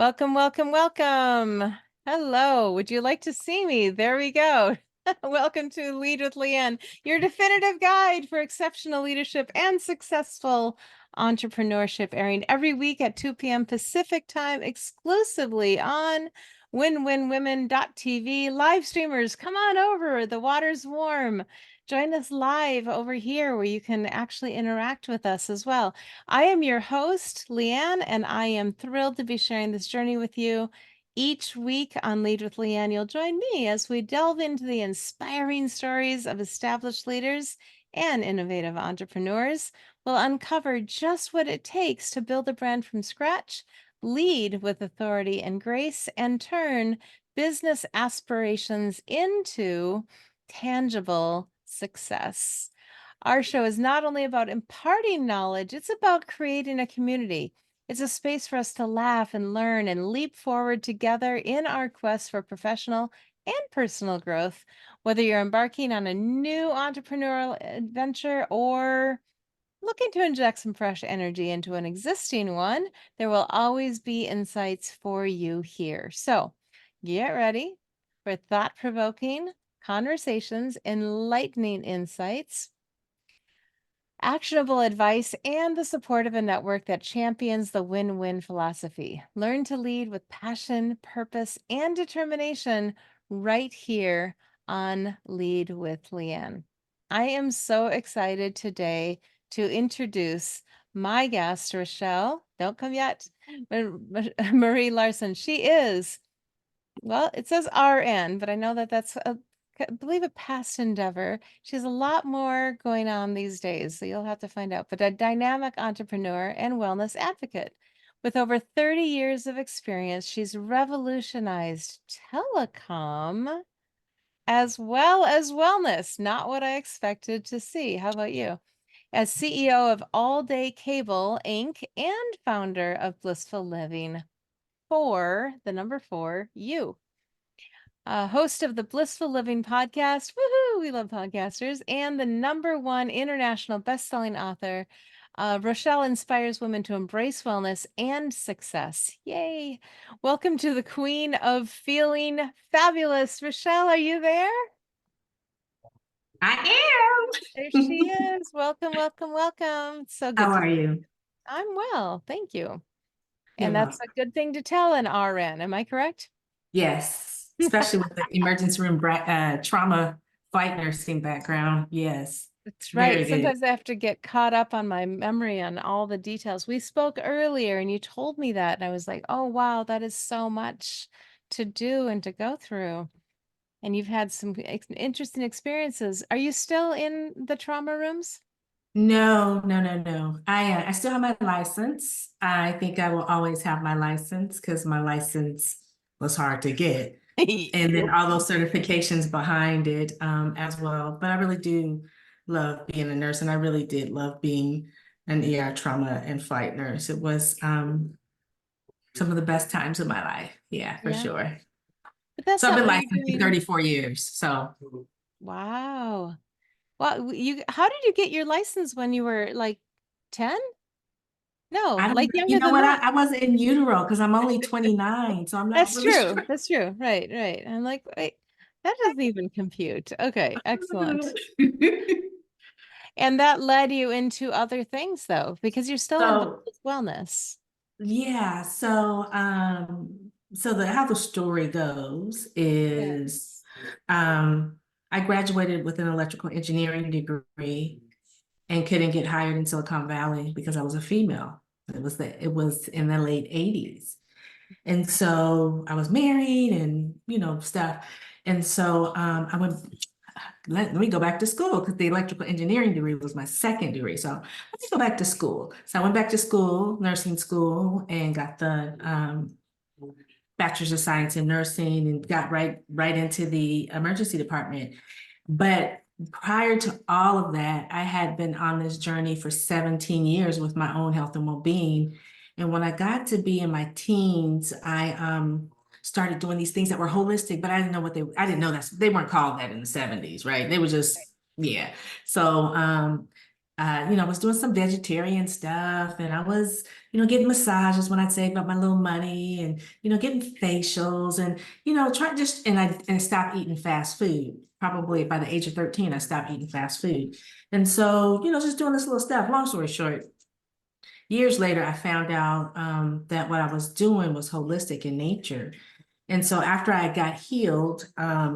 Welcome, welcome, welcome. Hello. Would you like to see me? There we go. Welcome to Lead with LeAnn, your definitive guide for exceptional leadership and successful entrepreneurship, airing every week at 2 p.m. Pacific time exclusively on winwinwomen.tv. Live streamers, come on over. The water's warm. Join us live over here where you can actually interact with us as well. I am your host, LeAnn, and I am thrilled to be sharing this journey with you. Each week on Lead with LeAnn, you'll join me as we delve into the inspiring stories of established leaders and innovative entrepreneurs. We'll uncover just what it takes to build a brand from scratch, lead with authority and grace, and turn business aspirations into tangible success. Our show is not only about imparting knowledge, it's about creating a community. It's a space for us to laugh and learn and leap forward together in our quest for professional and personal growth. Whether you're embarking on a new entrepreneurial adventure or looking to inject some fresh energy into an existing one, there will always be insights for you here. So get ready for thought-provoking conversations, enlightening insights, actionable advice, and the support of a network that champions the win-win philosophy. Learn to lead with passion, purpose, and determination right here on Lead with LeAnn. I am so excited today to introduce my guest, Rochel. Don't come yet. Marie Larson. She is, well, it says RN, but I know that that's I believe a past endeavor. She has a lot more going on these days, so you'll have to find out. But a dynamic entrepreneur and wellness advocate. With over 30 years of experience, she's revolutionized telecom as well as wellness. Not what I expected to see. How about you? As CEO of All Day Cable Inc. and founder of Blissful Living the number 4, you. Host of the Blissful Living Podcast. Woohoo! We love podcasters. And the number 1 international best-selling author. Rochel inspires women to embrace wellness and success. Yay! Welcome to the queen of feeling fabulous. Rochel, are you there? I There am. she is. Welcome, welcome, welcome. So good. How are you? I'm well. Thank you. You're And that's welcome. a good thing to tell an RN. Am I correct? Yes, especially with the emergency room trauma fight nursing background. Yes, That's very right. good. Sometimes I have to get caught up on my memory on all the details. We spoke earlier and you told me that, and I was like, oh, wow, that is so much to do and to go through. And you've had some interesting experiences. Are you still in the trauma rooms? No, no, no, no. I still have my license. I think I will always have my license because my license was hard to get. And then all those certifications behind it as well. But I really do love being a nurse, and I really did love being an ER trauma and fight nurse. It was some of the best times of my life. Yeah, for Yeah. sure. But that's So I've not been what you're licensed for doing. 34 years. So Wow. Well, how did you get your license when you were like 10? No, I don't, like you younger know than what? that. I wasn't in utero because I'm only 29. So I'm not That's really true. sure. That's true. Right, right. I'm like, wait, that doesn't even compute. Okay, excellent. And that led you into other things though, because you're still involved So with wellness. yeah, so the how the story goes Yeah. is I graduated with an electrical engineering degree and couldn't get hired in Silicon Valley because I was a female. It was in the late 80s. And so I was married and stuff. And so I went, let me go back to school because the electrical engineering degree was my second degree. So let me go back to school. So I went back to school, nursing school, and got the bachelor's of science in nursing and got right into the emergency department. But prior to all of that, I had been on this journey for 17 years with my own health and well-being. And when I got to be in my teens, I started doing these things that were holistic, but I didn't know that they weren't called that in the 70s, right? They were just, yeah. So I was doing some vegetarian stuff and I was, getting massages when I'd saved up my little money and, getting facials and, try just, and stop eating fast food. Probably by the age of 13, I stopped eating fast food. And so, just doing this little stuff. Long story short, years later, I found out that what I was doing was holistic in nature. And so after I got healed, I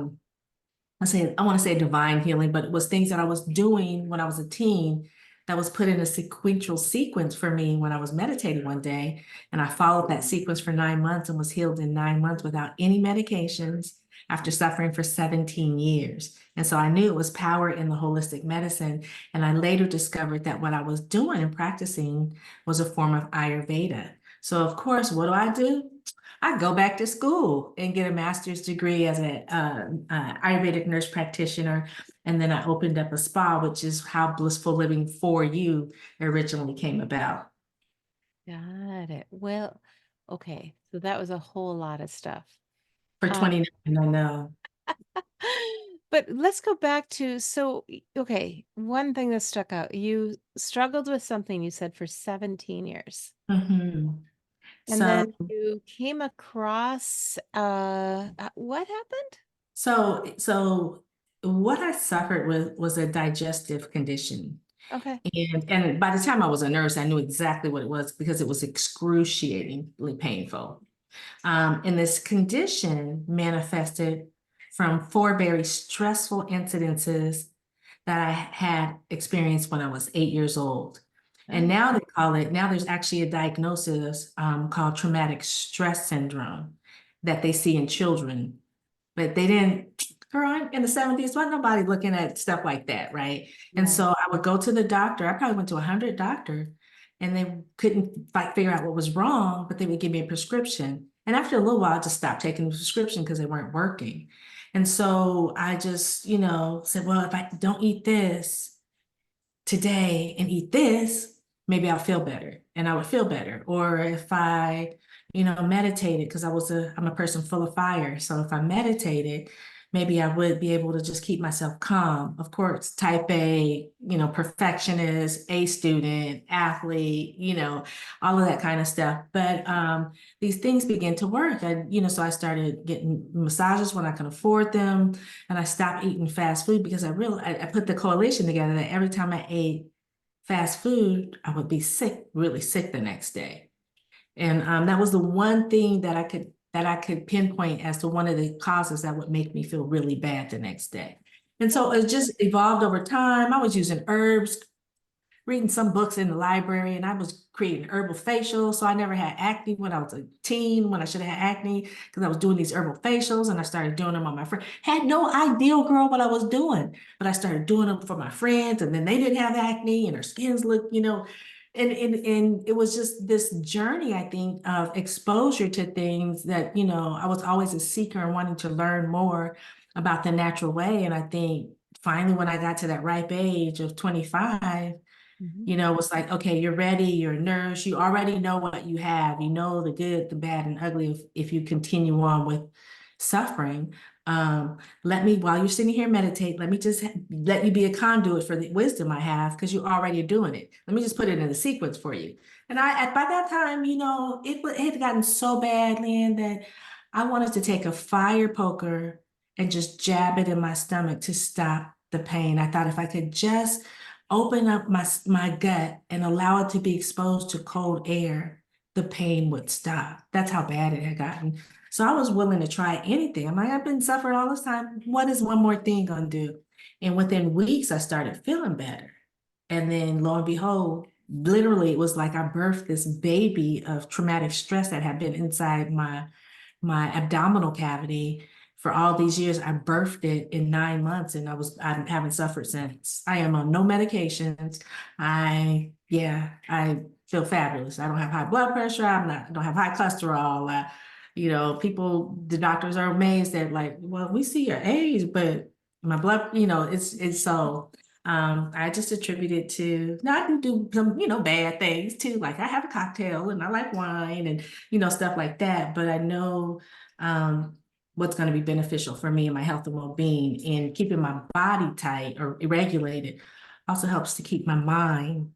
want to say divine healing, but it was things that I was doing when I was a teen that was put in a sequential sequence for me when I was meditating one day. And I followed that sequence for 9 months and was healed in 9 months without any medications after suffering for 17 years. And so I knew it was power in the holistic medicine. And I later discovered that what I was doing and practicing was a form of Ayurveda. So, of course, what do? I go back to school and get a master's degree as an Ayurvedic nurse practitioner. And then I opened up a spa, which is how Blissful Living for You originally came about. Got it. Well, okay. So that was a whole lot of stuff. For Um, 29, I know. but let's go back to, okay, one thing that stuck out. You struggled with something you said for 17 years. Mhm. And So, then you came across what happened? so what I suffered with was a digestive condition. Okay. And by the time I was a nurse, I knew exactly what it was because it was excruciatingly painful. And this condition manifested from four very stressful incidences that I had experienced when I was 8 years old. And Oh, now now there's actually a diagnosis called traumatic stress syndrome that they see in children, but they didn't, girl, in the 70s, wasn't nobody looking at stuff like that, right? And right. so I would go to the doctor. I probably went to 100 doctors and they couldn't figure out what was wrong, but they would give me a prescription. And after a little while, I just stopped taking the prescription because they weren't working. And so I just, said, well, if I don't eat this today and eat this, maybe I'll feel better and I would feel better. Or if I, meditated, because I'm a person full of fire. So if I meditated, maybe I would be able to just keep myself calm. Of course, type A, perfectionist, A student, athlete, all of that kind of stuff. But these things begin to work. So I started getting massages when I can afford them. And I stopped eating fast food because I put the correlation together that every time I ate fast food, I would be sick, really sick the next day. And that was the one thing that I could pinpoint as to one of the causes that would make me feel really bad the next day. And so it just evolved over time. I was using herbs, reading some books in the library, and I was creating herbal facials. So I never had acne when I was a teen, when I should have had acne, because I was doing these herbal facials and I started doing them on my friend. Had no idea, girl, what I was doing, but I started doing them for my friends, and then they didn't have acne and their skins looked, and it was just this journey, I think, of exposure to things that, I was always a seeker and wanting to learn more about the natural way. And I think finally, when I got to that ripe age of 25, Mhm. it's like, okay, you're ready, you're a nurse, you already know what you have, you know the good, the bad, and ugly if you continue on with suffering. While you're sitting here meditate, let me just let you be a conduit for the wisdom I have, because you're already doing it. Let me just put it in a sequence for you. And by that time, it had gotten so bad, LeAnn, that I wanted to take a fire poker and just jab it in my stomach to stop the pain. I thought if I could just open up my gut and allow it to be exposed to cold air, the pain would stop. That's how bad it had gotten. So I was willing to try anything. I'm like, I've been suffering all this time. What is one more thing gonna do? And within weeks, I started feeling better. And then lo and behold, literally it was like I birthed this baby of traumatic stress that had been inside my abdominal cavity for all these years. I birthed it in 9 months and I haven't suffered since. I am on no medications. I feel fabulous. I don't have high blood pressure. I don't have high cholesterol. The doctors are amazed that, like, well, we see your age, but my blood, it's so I just attribute it to, now I can do some, bad things too. Like I have a cocktail and I like wine and, stuff like that. But I know what's going to be beneficial for me and my health and well-being and keeping my body tight or regulated. also helps to keep my mind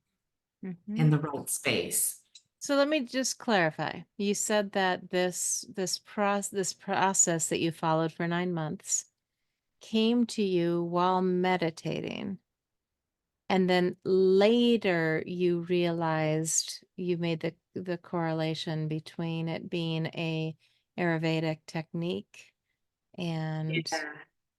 in Mhm. the right space. So let me just clarify. You said that this process that you followed for 9 months came to you while meditating. And then later you realized you made the correlation between it being a Ayurvedic technique and Yeah.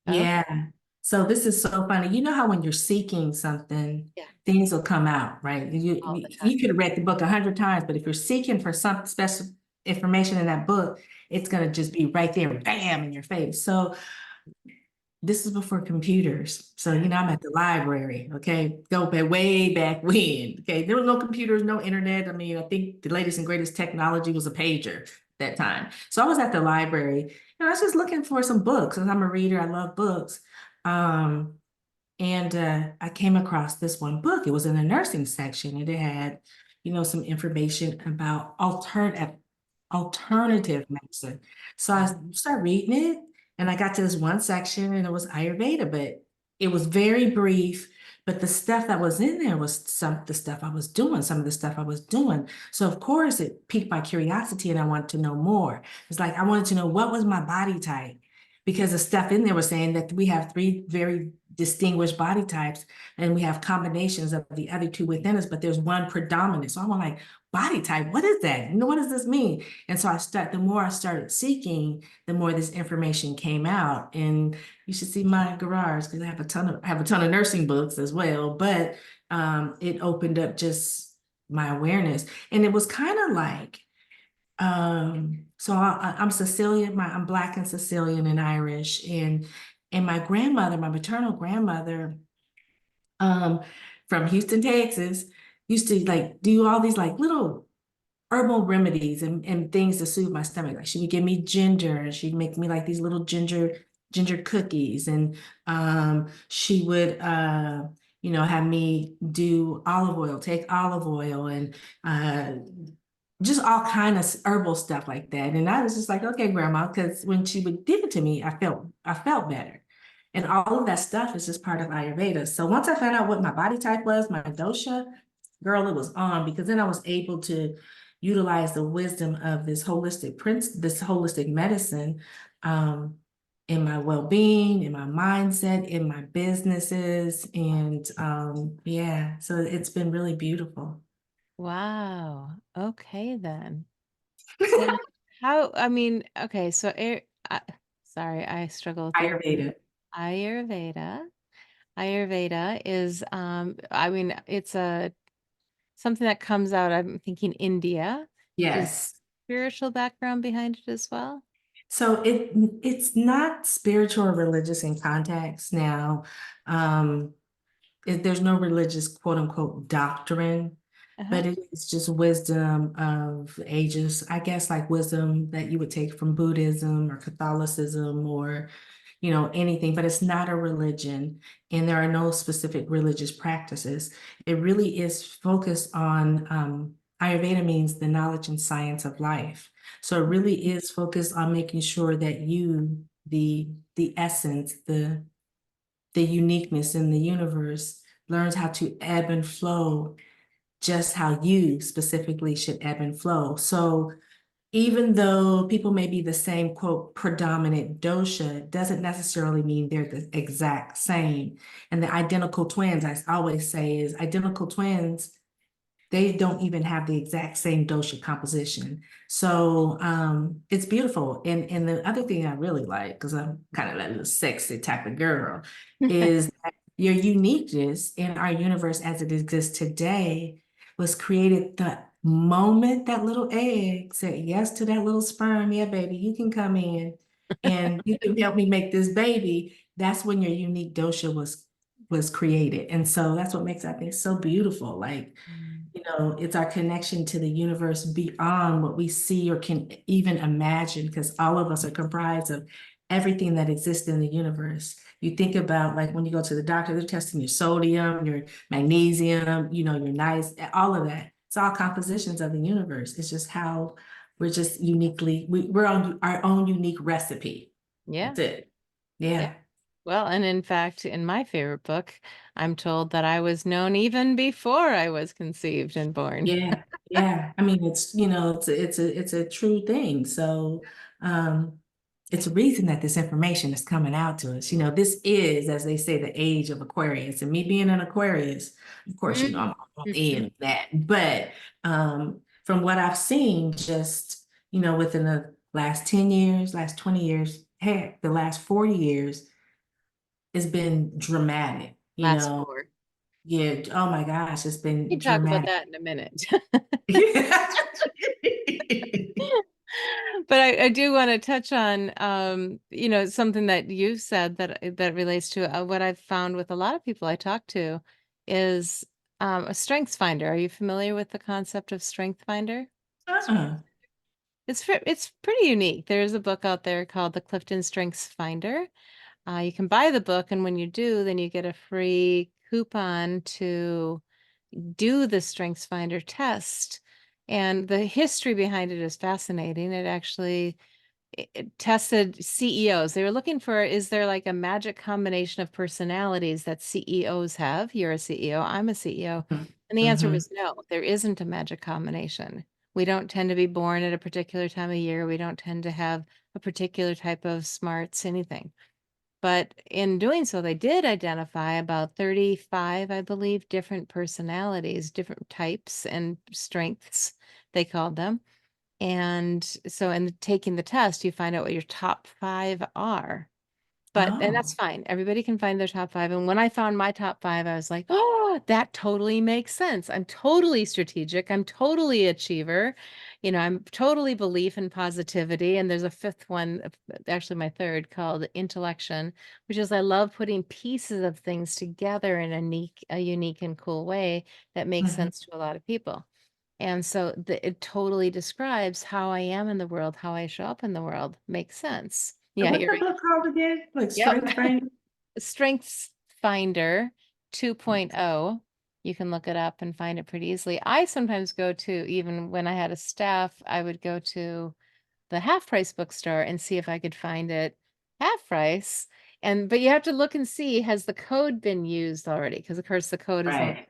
okay, Yeah. So this is so funny. You know how when you're seeking something, yeah, things will come out, right? all the You time. could have read the book 100 times, but if you're seeking for some special information in that book, it's going to just be right there, bam, in your face. So this is before computers. So, I'm at the library, okay? Go back way back when, okay? There was no computers, no internet. I mean, I think the latest and greatest technology was a pager at that time. So I was at the library and I was just looking for some books. And I'm a reader, I love books. Um, and I came across this one book. It was in the nursing section, and it had, some information about alternative medicine. So I started reading it, and I got to this one section, and it was Ayurveda, but it was very brief. But the stuff that was in there was some of the stuff I was doing, some of the stuff I was doing. So of course it piqued my curiosity, and I wanted to know more. It's like I wanted to know what was my body type, because the stuff in there was saying that we have three very distinguished body types, and we have combinations of the other two within us, but there's one predominant. So I'm like, body type, what is that? What does this mean? And so the more I started seeking, the more this information came out. And you should see my garage, because I have a ton of nursing books as well. But it opened up just my awareness. And it was kind of like, so I'm Sicilian, I'm Black and Sicilian and Irish, and my grandmother, my maternal grandmother, um, from Houston, Texas, used to like do all these like little herbal remedies and things to soothe my stomach. Like she would give me ginger, and she'd make me like these little ginger cookies, and she would have me do olive oil, take olive oil, and uh just all kind of herbal stuff like that. And I was just like, okay, grandma, because when she would give it to me, I felt better. And all of that stuff is just part of Ayurveda. So once I found out what my body type was, my dosha, girl, it was on, because then I was able to utilize the wisdom of this holistic medicine, in my well-being, in my mindset, in my businesses. And yeah, so it's been really beautiful. Wow. Okay then. And I mean, okay, so sorry, I struggle with the Ayurveda. Ayurveda. Ayurveda is I mean, it's a something that comes out, I'm thinking India. Is Yes. spiritual background behind it as well? So it's not spiritual or religious in context now. Um, there's no religious quote unquote doctrine, Uh-huh. but it is just wisdom of ages. I guess like wisdom that you would take from Buddhism or Catholicism or, anything, but it's not a religion, and there are no specific religious practices. It really is focused on, Ayurveda means the knowledge and science of life. So it really is focused on making sure that the essence, the uniqueness in the universe, learns how to ebb and flow just how you specifically should ebb and flow. So even though people may be the same, quote, predominant dosha, doesn't necessarily mean they're the exact same. And the identical twins, I always say, is identical twins, they don't even have the exact same dosha composition. So it's beautiful. And the other thing I really like, because I'm kind of that little sexy type of girl, is that your uniqueness in our universe as it exists today was created the moment that little egg said yes to that little sperm. Yeah, baby, you can come in and you can help me make this baby. That's when your unique dosha was created. And so that's what makes, I think, so beautiful. Like, Mm. it's our connection to the universe beyond what we see or can even imagine, because all of us are comprised of everything that exists in the universe. You think about like when you go to the doctor, they're testing your sodium, your magnesium, your nice, all of that. It's all compositions of the universe. It's just how we're just we're on our own unique recipe. Yeah. That's it. Yeah. Yeah. Well, and in fact, in my favorite book, I'm told that I was known even before I was conceived and born. Yeah, yeah. I mean, it's, you know, it's a true thing. So, um, it's a reason that this information is coming out to us. You know, this is, as they say, the age of Aquarius. And me being an Aquarius, of course, you know, I'm all Mhm. in that. But from what I've seen, just, you know, within the last 10 years, last 20 years, heck, the last 40 years, it's been dramatic, you Last know. 4. Yeah, oh my gosh, it's We been can talk about dramatic. that in a minute. But I do want to touch on, something that you said that relates to what I've found with a lot of people I talk to is a strengths finder. Are you familiar with the concept of strength finder? Uh-uh. It's pretty unique. There's a book out there called the Clifton Strengths Finder. You can buy the book, and when you do, then you get a free coupon to do the Strengths Finder test. And the history behind it is fascinating. It actually it tested CEOs. They were looking for, is there like a magic combination of personalities that CEOs have? You're a CEO, I'm a CEO. And the answer Mm-hmm. was no, there isn't a magic combination. We don't tend to be born at a particular time of year. We don't tend to have a particular type of smarts, anything. But in doing so, they did identify about 35, I believe, different personalities, different types and strengths, they called them. And so in taking the test, you find out what your top 5 are. And that's Oh. fine. Everybody can find their top 5. And when I found my top 5, I was like, oh, that totally makes sense. I'm totally strategic. I'm totally achiever. I'm totally belief in positivity. And there's a fifth one, actually my third, called intellection, which is I love putting pieces of things together in a unique and cool way that makes Mhm. sense to a lot of people. And so it totally describes how I am in the world, how I show up in the world. Makes sense. And Yeah, what's you're the right. book called again? Like Yep. Strength Training? Strengths Finder 2.0. You can look it up and find it pretty easily. I sometimes go to, even when I had a staff, I would go to the half price bookstore and see if I could find it half price. But you have to look and see, has the code been used already? Because of course the code is only, Right,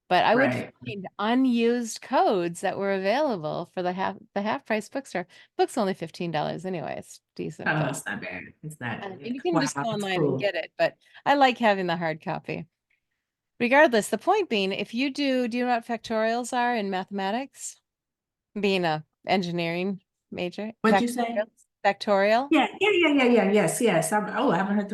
but I would right. find unused codes that were available for the half price bookstore. Book's only $15 anyway. It's decent, Oh, but it's not bad. It's not and you can wow, just go that's online and cool. get it. But I like having the hard copy. Regardless, the point being, if you do you know what factorials are in mathematics? Being a engineering major, What'd you say? factorials, factorial, Yes, yes. I haven't heard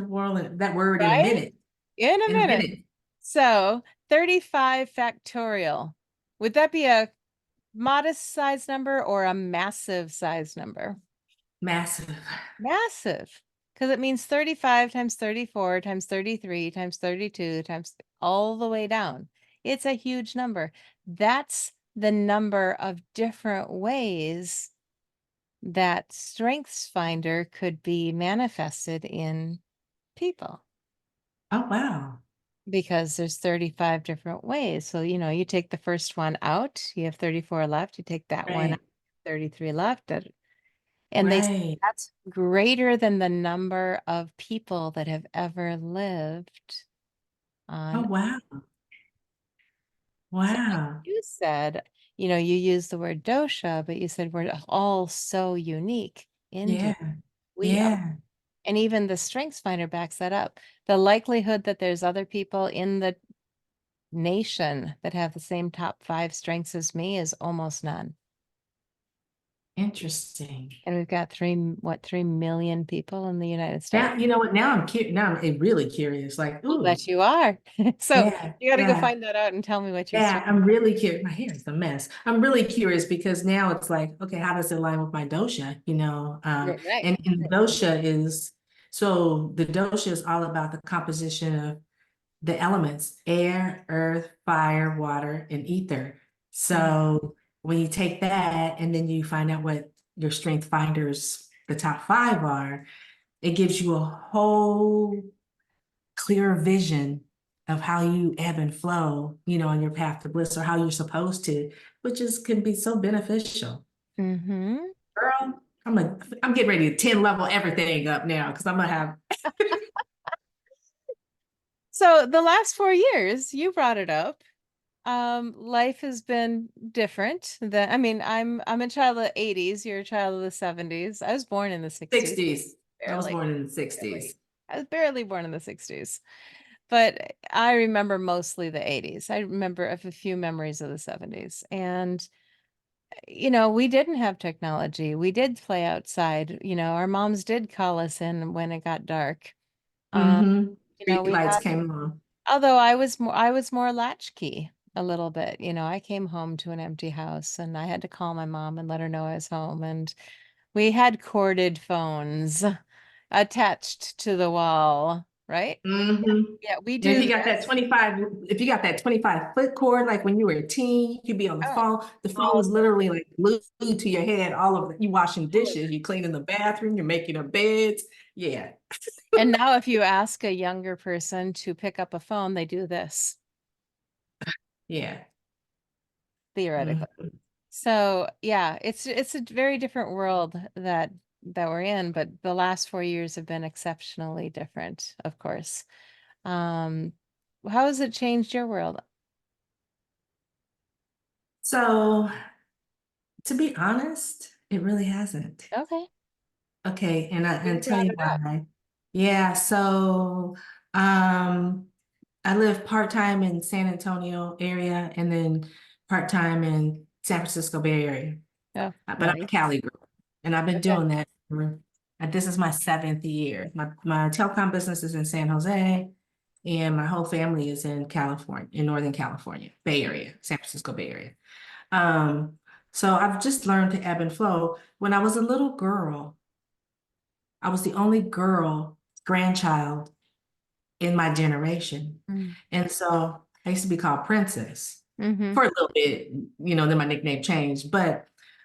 that word in a right? minute. In a In a minute. minute. So 35 factorial. Would that be a modest size number or a massive size number? Massive. Massive. Because it means 35 times 34 times 33 times 32 times all the way down. It's a huge number. That's the number of different ways that Strengths Finder could be manifested in people Oh, wow. because there's 35 different ways. So, you take the first one out, you have 34 left, you take that one out, Right, 33 left, and they say right. that's greater than the number of people that have ever lived Oh, on. wow. So like Wow. you said, you use the word dosha, but you said we're all so unique. Yeah, Indeed, we are. yeah. And even the Strengths Finder backs that up. The likelihood that there's other people in the nation that have the same top 5 strengths as me is almost none. Interesting. And we've got 3 million people in the United States. Now, you know what? Now I'm really curious. Like, I'll ooh, bet you are. So yeah, you got to go yeah. find that out and tell me what your Yeah, strength. I'm really curious. My hair is a mess. I'm really curious because now it's like, okay, how does it align with my dosha? You know, Right. and the dosha is so the dosha is all about the composition of the elements: air, earth, fire, water, and ether. Mhm. So when you take that and then you find out what your strength finders, the top 5 are, it gives you a whole clearer vision of how you ebb and flow, you know, on your path to bliss or how you're supposed to, which is can be so beneficial. Mhm. Girl, I'm getting ready to 10 level everything up now because I'm gonna have So the last 4 years, you brought it up. Life has been different than, I mean, I'm a child of the 80s, you're a child of the 70s. I was born in the 60s, 60s. I was barely, born in the barely. 60s. I was barely born in the 60s. But I remember mostly the 80s. I remember a few memories of the 70s. And, we didn't have technology. We did play outside. Our moms did call us in when it got dark. Um, Mm-hmm. Street we lights had, came on. although I was more latchkey a little bit. I came home to an empty house and I had to call my mom and let her know I was home. And we had corded phones attached to the wall, right? Mm-hmm. Yeah, we And if do you got that this. 25, if you got that 25-foot cord, like when you were a teen, you could be on the Oh, phone. The phone was literally like glued to your head, all of it. You washing dishes, you cleaning the bathroom, you're making the beds. Yeah. and now if you ask a younger person to pick up a phone, they do this Yeah. theoretically. Mhm. So yeah, it's a very different world that we're in, but the last 4 years have been exceptionally different, of course. Um, how has it changed your world? So to be honest, it really hasn't. Okay, Okay, and you tell brought you it up. why. Yeah, so um I live part-time in San Antonio area and then part-time in San Francisco Bay Area. Oh, But I'm a nice. Cali girl, and I've been Okay. doing that for, this is my 7th year. My telecom business is in San Jose, and my whole family is in California, in Northern California, Bay Area, San Francisco Bay Area. Um, so I've just learned to ebb and flow. When I was a little girl, I was the only girl grandchild in my generation. Mm. And so I used to be called Princess Mm-hmm. for a little bit, then my nickname changed. But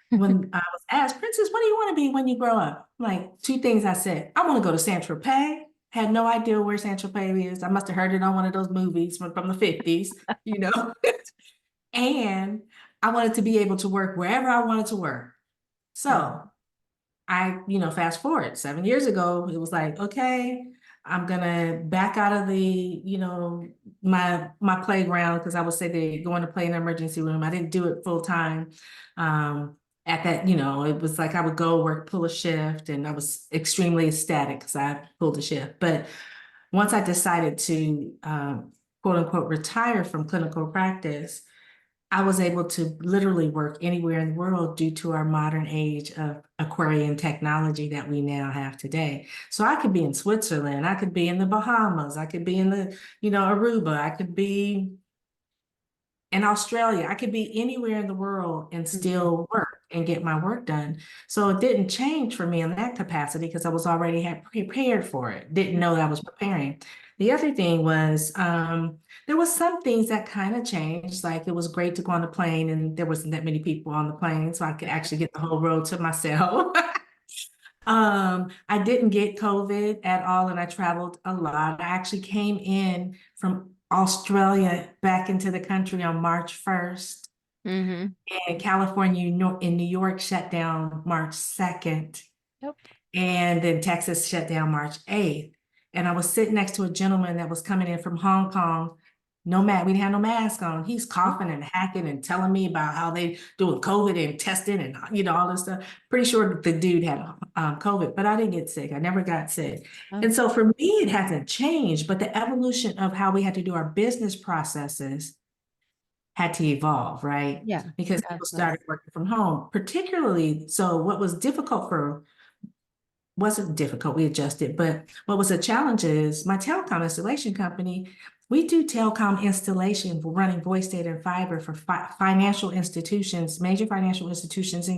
when I was asked, Princess, what do you want to be when you grow up? Like two things I said. I want to go to Saint Tropez. Had no idea where Saint Tropez is. I must have heard it on one of those movies from the 50s. And I wanted to be able to work wherever I wanted to work. So fast forward 7 years ago, it was like, okay, I'm gonna back out of my playground because I would say they going to play in the emergency room. I didn't do it full time. At that, it was like I would go work, pull a shift, and I was extremely ecstatic because I pulled a shift. But once I decided to quote unquote retire from clinical practice, I was able to literally work anywhere in the world due to our modern age of Aquarian technology that we now have today. So I could be in Switzerland, I could be in the Bahamas, I could be in Aruba, I could be in Australia, I could be anywhere in the world and Mhm. still work and get my work done. So it didn't change for me in that capacity because I was already had prepared for it. Didn't know that I was preparing. The other thing was there was some things that kind of changed. Like it was great to go on the plane and there wasn't that many people on the plane, so I could actually get the whole road to myself. I didn't get COVID at all, and I traveled a lot. I actually came in from Australia back into the country on March 1st, Mm-hmm. and California, in New York shut down March 2nd, Yep. and then Texas shut down March 8th. And I was sitting next to a gentleman that was coming in from Hong Kong. No mask, we didn't have no mask on. He's coughing and hacking and telling me about how they doing COVID and testing and all this stuff. Pretty sure the dude had COVID, but I didn't get sick. I never got sick. Oh, And so for me, it hasn't changed, but the evolution of how we had to do our business processes had to evolve, right? yeah, Because people absolutely. started working from home, particularly. So what was difficult for wasn't difficult, we adjusted, but what was a challenge is my telecom installation company, we do telecom installation for running voice data and fiber for financial institutions, major financial institutions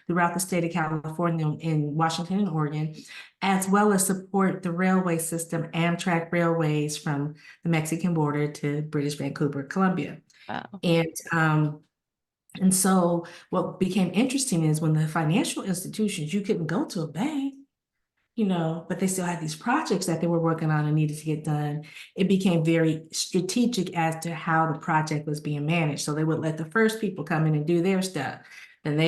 throughout the state of California, in Washington and Oregon, as well as support the railway system, Amtrak railways from the Mexican border to British Vancouver, Columbia. Wow. And so what became interesting is when the financial institutions, you couldn't go to a bank, but they still had these projects that they were working on and needed to get done. It became very strategic as to how the project was being managed. So they would let the first people come in and do their stuff. And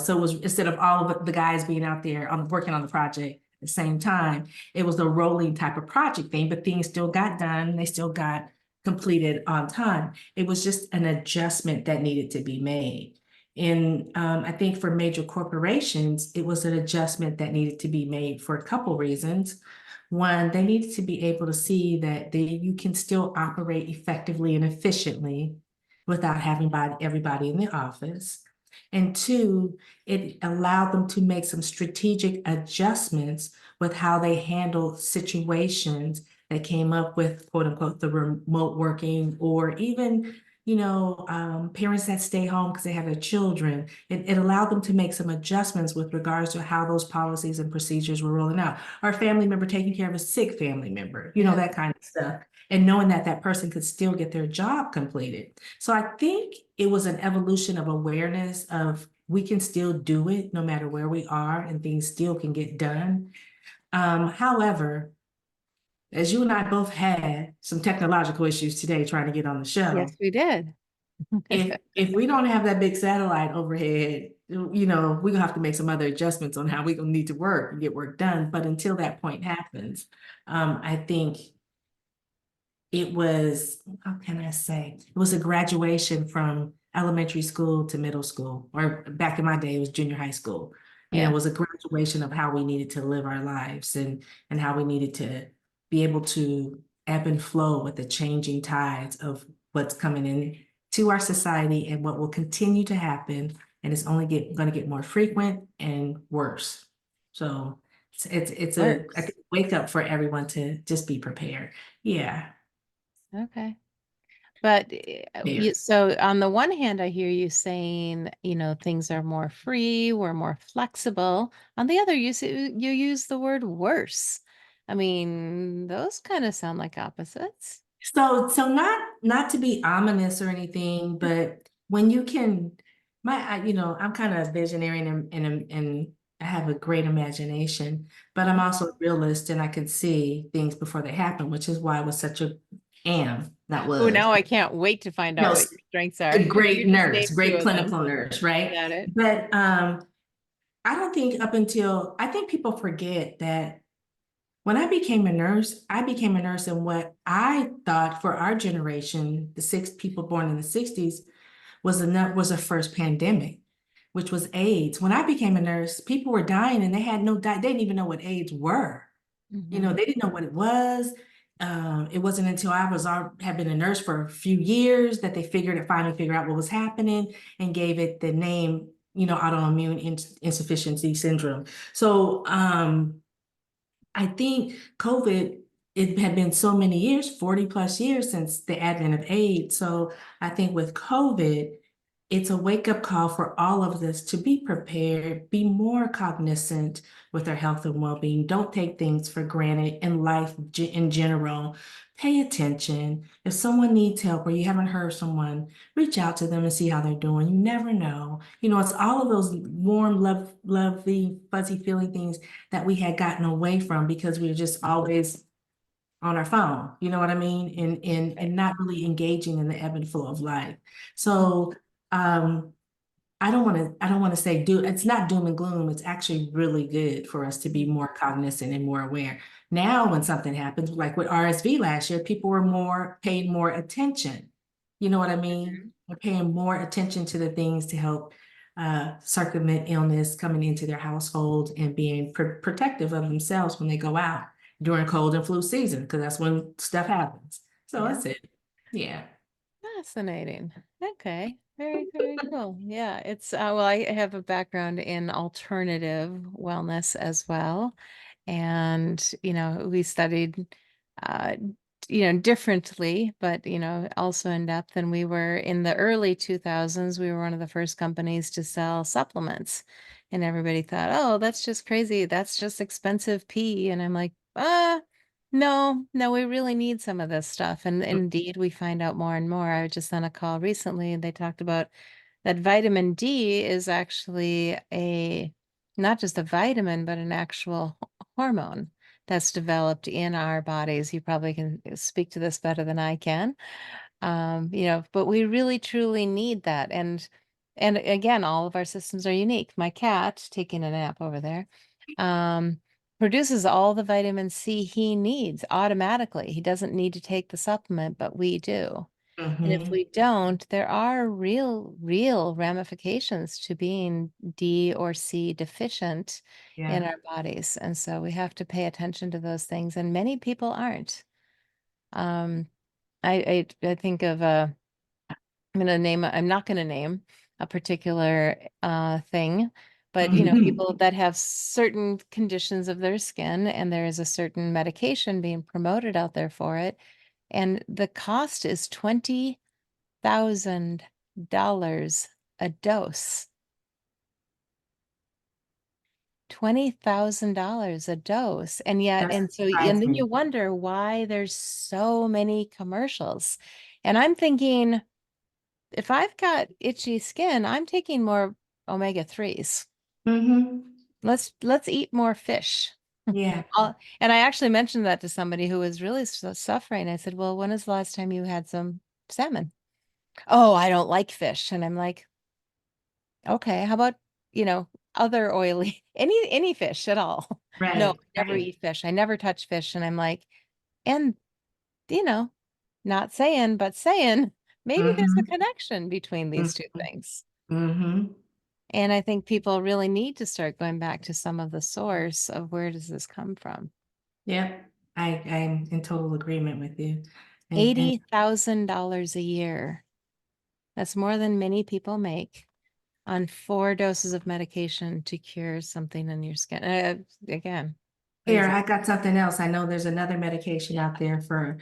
so it was, instead of all of the guys being out there working on the project, the same time. It was a rolling type of project thing, but things still got done. They still got completed on time. It was just an adjustment that needed to be made. And I think for major corporations, it was an adjustment that needed to be made for a couple reasons. One, they needed to be able to see that you can still operate effectively and efficiently without having everybody in the office. And two, it allowed them to make some strategic adjustments with how they handled situations that came up with quote unquote the remote working, or even parents that stay home because they have their children. It allowed them to make some adjustments with regards to how those policies and procedures were rolling out. Our family member taking care of a sick family member, Yeah. that kind of stuff. And knowing that that person could still get their job completed. So I think it was an evolution of awareness of we can still do it no matter where we are, and things still can get done. However, as you and I both had some technological issues today trying to get on the Yes, shuttle, we did. if we don't have that big satellite overhead, we're gonna have to make some other adjustments on how we're gonna need to work and get work done. But until that point happens, I think it was, how can I say, it was a graduation from elementary school to middle school, or back in my day, it was junior high school. It Yeah. was a graduation of how we needed to live our lives, and how we needed to be able to ebb and flow with the changing tides of what's coming in to our society and what will continue to happen. And it's only going to get more frequent and worse. So it's a Worse. wake up for everyone to just be prepared. Yeah. Okay. But There. so on the one hand, I hear you saying, things are more free, we're more flexible. On the other, you use the word worse. I mean, those kind of sound like opposites. So not to be ominous or anything, but when you can, I'm kind of a visionary, and I have a great imagination, but I'm also a realist, and I can see things before they happen, which is why I was such a not Oh, was, now I can't wait to find out no, what your strengths a are. great You just nurse, named two great of them. clinical nurse, right? Got it. But I don't think I think people forget that when I became a nurse in what I thought for our generation, the six people born in the 60s, was a first pandemic, which was AIDS. When I became a nurse, people were dying and they didn't even know what AIDS were. Hmm. They didn't know what it was. It wasn't until had been a nurse for a few years that they finally figured out what was happening and gave it the name, autoimmune insufficiency syndrome. So I think COVID, it had been so many years, 40 plus years since the advent of AIDS. So I think with COVID, it's a wake up call for all of us to be prepared, be more cognizant with our health and well being. Don't take things for granted in life in general. Pay attention. If someone needs help or you haven't heard someone, reach out to them and see how they're doing. You never know. It's all of those warm, lovely, fuzzy feeling things that we had gotten away from because we were just always on our phone, you know what I mean? And not really engaging in the ebb and flow of life. So um I don't want to say it's not doom and gloom. It's actually really good for us to be more cognizant and more aware. Now, when something happens, like with RSV last year, people were paying more attention. You know what I mean? Mhm. They're paying more attention to the things to help circumvent illness coming into their household and being protective of themselves when they go out during cold and flu season, because that's when stuff happens. So Yeah. that's it. Yeah. Fascinating. Okay. Very, very cool. Yeah. Well, I have a background in alternative wellness as well. And, we studied, uh, differently, but, also in depth. And we were in the early 2000s, we were one of the first companies to sell supplements. And everybody thought, oh, that's just crazy. That's just expensive pee. And I'm like, no, no, we really need some of this stuff. And indeed, we find out more and more. I was just on a call recently and they talked about that vitamin D is actually not just a vitamin, but an actual hormone that's developed in our bodies. You probably can speak to this better than I can. But we really truly need that. And again, all of our systems are unique. My cat taking a nap over there. Um, produces all the vitamin C he needs automatically. He doesn't need to take the supplement, but we do. And if Mm-hmm. we don't, there are real ramifications to being D or C deficient in Yeah. our bodies. And so we have to pay attention to those things. And many people aren't. Um, I think of I'm not gonna name a particular thing, but people that have certain conditions of their skin and there is a certain medication being promoted out there for it. And the cost is $20,000 a dose. $20,000 a dose. And yet, That's and then you surprising. wonder why there's so many commercials. And I'm thinking, if I've got itchy skin, I'm taking more omega-3s. Mm-hmm. Let's eat more fish. Yeah. And I actually mentioned that to somebody who was really suffering. I said, "Well, when is the last time you had some salmon?" "Oh, I don't like fish." And I'm like, "Okay, how about, you know, other oily any fish at all?" "No, Right. I never Right. eat fish. I never touch fish." And I'm like, and you know, not saying, but saying, maybe there's a Mm-hmm. connection between these two Mm-hmm. things. Mm-hmm. And I think people really need to start going back to some of the source of where does this come from? Yep. I'm in total agreement with you. And $80,000 a year. That's more than many people make on 4 doses of medication to cure something in your skin. Again, here, crazy. I got something else. I know there's another medication out there for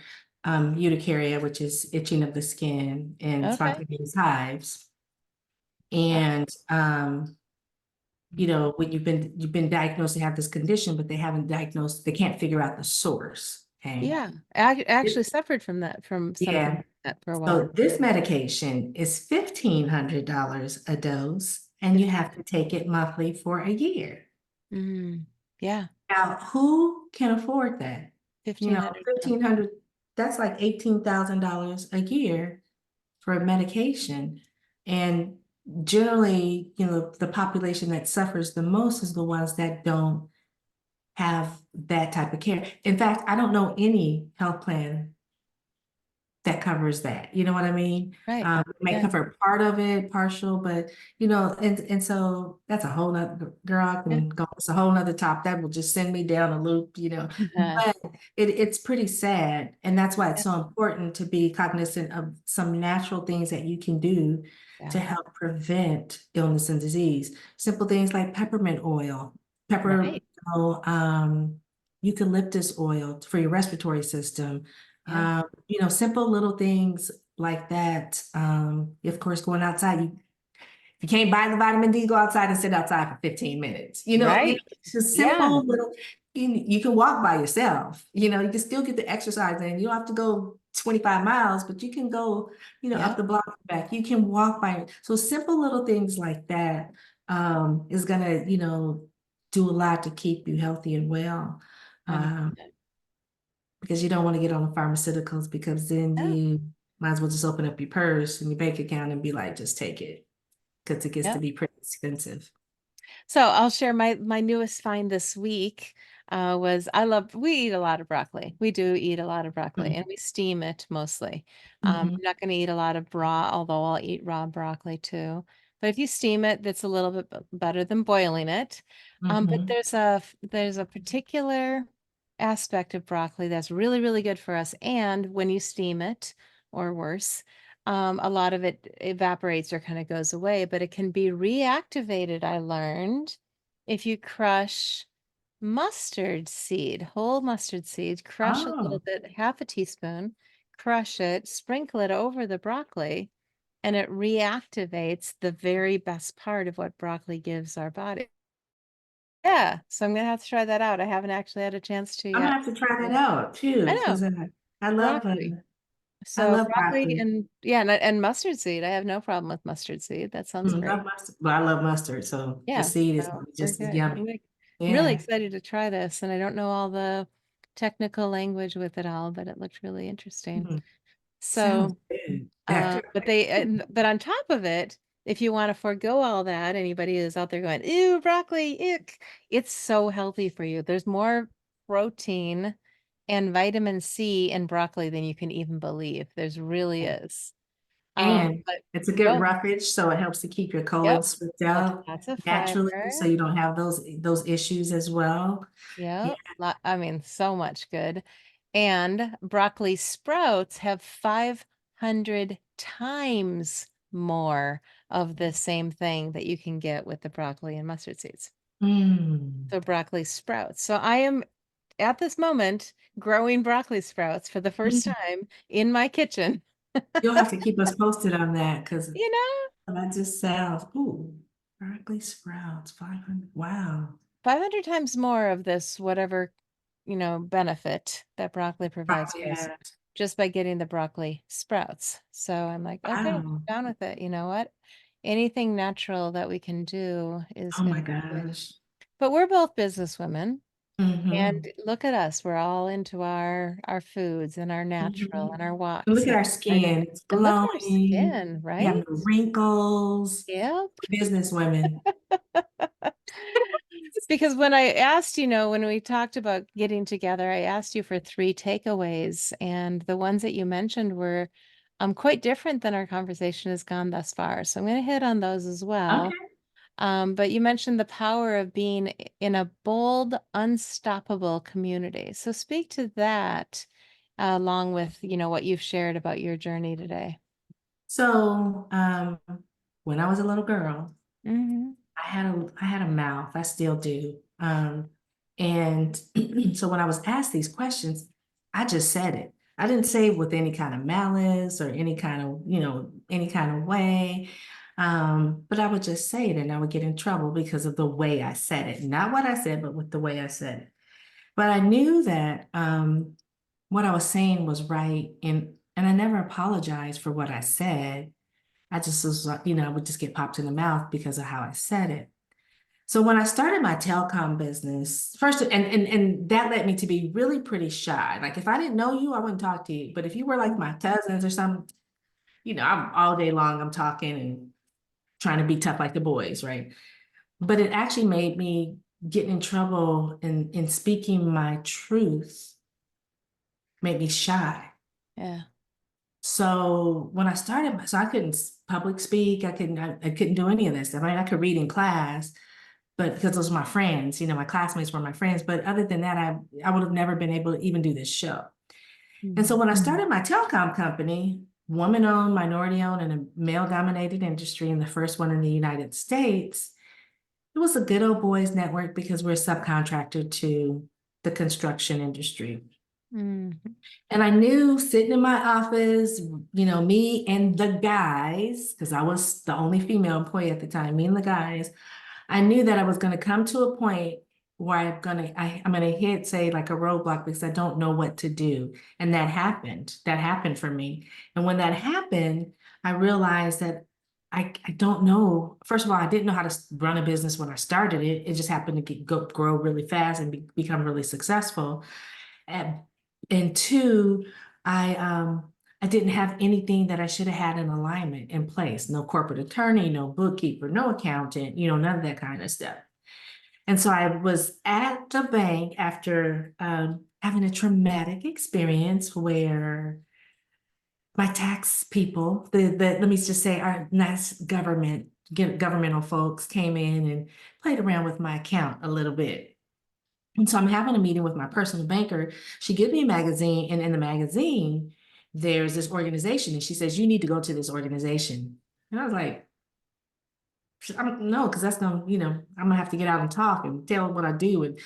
urticaria, which is itching of the skin and Okay. spontaneous hives. Uh, And when you've been diagnosed to have this condition, but they haven't diagnosed, they can't figure out the source. Okay. yeah, I actually It- suffered from that, from something yeah. like that for a while. So this medication is $1,500 a dose, and you have to take it monthly for a year. Mm, yeah, Now, who can afford that? 1,500 a month. 1,500, that's like $18,000 a year for a medication. And generally, the population that suffers the most is the ones that don't have that type of care. In fact, I don't know any health plan that covers that. You know what I mean? Right. It may Yeah. cover part of it, partial, but and so that's a whole nother girl. I Yeah. can go, it's a whole nother top that will just send me down a loop. Uh, But it's pretty sad. And that's why it's yeah. so important to be cognizant of some natural things that you can do Yeah. to help prevent illness and disease. Simple things like peppermint oil, pepper, Right. eucalyptus oil for your respiratory system. Yeah. Simple little things like that. Of course, going outside, you can't buy the vitamin D, go outside and sit outside for 15 minutes. Right. It's just Yeah. simple little, you can walk by yourself, you can still get the exercise in. You don't have to go 25 miles, but you can go, up Yeah. the block and back. You can walk by. So simple little things like that is gonna, do a lot to keep you healthy and well. Um, 100%. because you don't want to get on the pharmaceuticals because then Yeah. you might as well just open up your purse and your bank account and be like, just take it because it gets to Yeah. be pretty expensive. So I'll share my newest find this week. Was we eat a lot of broccoli. We do eat a lot of broccoli and we steam it mostly. I'm Mhm. not going to eat a lot of raw, although I'll eat raw broccoli too. But if you steam it, that's a little bit better than boiling it. But Mhm. there's a particular aspect of broccoli that's really good for us. And when you steam it, or worse, a lot of it evaporates or kind of goes away, but it can be reactivated, I learned, if you crush mustard seed, whole mustard seed, crush a little Oh, bit, half a teaspoon, crush it, sprinkle it over the broccoli, and it reactivates the very best part of what broccoli gives our body. Yeah, so I'm gonna have to try that out. I haven't actually had a chance to I'm gonna yet. have to try that out too I because know, I love broccoli. I So love broccoli broccoli. and yeah, and mustard seed. I have no problem with mustard seed. That sounds great. Love mustard, but I love mustard, so the Yeah, seed is so we're just as good. yummy. I'm really Yeah. excited to try this, and I don't know all the technical language with it all, but it looked really interesting. Mhm. Sounds So, good. After, but on top of it, if you want to forego all that, anybody who's out there going, ew, broccoli, ick, it's so healthy for you. There's more protein and vitamin C in broccoli than you can even believe. There's really is. And But it's a good go. roughage, so it helps to keep your colon Yep. smoothed out Lots of naturally, fiber. so you don't have those issues as well. Yeah. Yep. I mean, so much good. And broccoli sprouts have 500 times more of the same thing that you can get with the broccoli and mustard seeds. Mm. So broccoli sprouts. So I am at this moment growing broccoli sprouts for the first Mm. time in my kitchen. You'll have to keep us posted on that because You know, that just sounds, ooh, broccoli sprouts, 500. Wow. 500 times more of this, whatever, benefit that broccoli provides Broccoli for us has. just by getting the broccoli sprouts. So I'm like, okay, Wow. down with it. You know what? Anything natural that we can do is Oh going my to be good. gosh. But we're both businesswomen. And Mm-hmm. look at us. We're all into our foods and our natural Mm-hmm. and our walks Look at and our gardening. skin. It's And look at our glowing. skin, We have right? no wrinkles. Yep. Business women. Because when I asked, when we talked about getting together, I asked you for three takeaways, and the ones that you mentioned were quite different than our conversation has gone thus far. So I'm going to hit on those as well. Okay. But you mentioned the power of being in a bold, unstoppable community. So speak to that along with, what you've shared about your journey today. So, when I was a little girl, Hmm. I had a mouth. I still do. And so when I was asked these questions, I just said it. I didn't say it with any kind of malice or any kind of, any kind of way. But I would just say it and I would get in trouble because of the way I said it. Not what I said, but with the way I said it. But I knew that what I was saying was right, and I never apologized for what I said. I just was like, I would just get popped in the mouth because of how I said it. So when I started my telecom business, first, and that led me to be really pretty shy. Like if I didn't know you, I wouldn't talk to you. But if you were like my cousins or something, I'm all day long, I'm talking and trying to be tough like the boys, right? But it actually made me get in trouble in speaking my truth, made me shy. Yeah. So when I started, so I couldn't public speak, I couldn't do any of this. I mean, I could read in class, but because those were my friends, my classmates were my friends. But other than that, I would have never been able to even do this show. And so Mhm. when I started my telecom company, woman owned, minority owned, and a male dominated industry, and the first one in the United States, it was a good old boys network because we're a subcontractor to the construction industry. Mhm. And I knew sitting in my office, me and the guys, because I was the only female employee at the time, me and the guys, I knew that I was going to come to a point where I'm gonna hit, say, like a roadblock because I don't know what to do. And that happened. That happened for me. And when that happened, I realized that I don't know. First of all, I didn't know how to run a business when I started it. It just happened to grow really fast and become really successful. And, and two, I didn't have anything that I should have had in alignment in place. No corporate attorney, no bookkeeper, no accountant, none of that kind of stuff. And so I was at the bank after having a traumatic experience where my tax people, let me just say, our nice governmental folks came in and played around with my account a little bit. And so I'm having a meeting with my personal banker. She gives me a magazine, and in the magazine, there's this organization, and she says, "You need to go to this organization." And I was like, no, because that's gonna, I'm gonna have to get out and talk and tell them what I do. And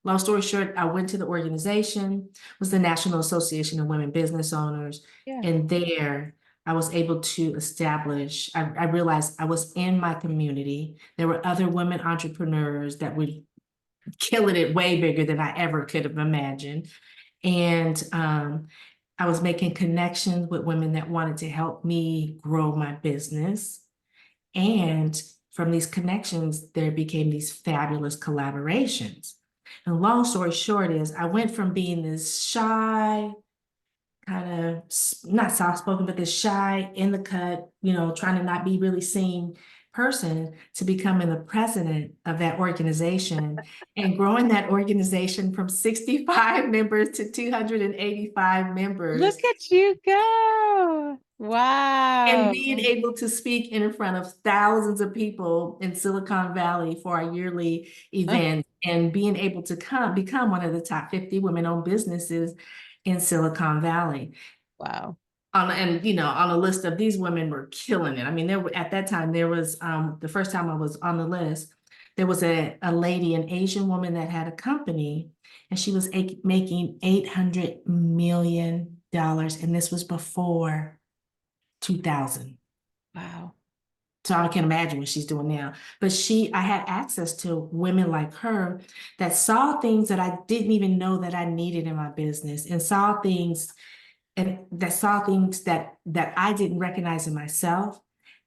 long story short, I went to the organization, was the National Association of Women Business Owners. Yeah. And there I was able to establish, I realized I was in my community. There were other women entrepreneurs that would killing it way bigger than I ever could have imagined. And I was making connections with women that wanted to help me grow my business. And from these connections, there became these fabulous collaborations. And long story short is I went from being this shy, kind of not soft spoken, but this shy, in the cut, trying to not be really seen person to becoming the president of that organization and growing that organization from 65 members to 285 members. Look at you go. And Wow. being able to speak in front of thousands of people in Silicon Valley for our yearly events and being able to become one of the top 50 women-owned businesses in Silicon Valley. Wow. On a list of these women were killing it. I mean, at that time there was the first time I was on the list, there was a lady, an Asian woman that had a company, and she was making $800 million, and this was before 2000. Wow. So I can imagine what she's doing now. But I had access to women like her that saw things that I didn't even know that I needed in my business, and saw things that I didn't recognize in myself,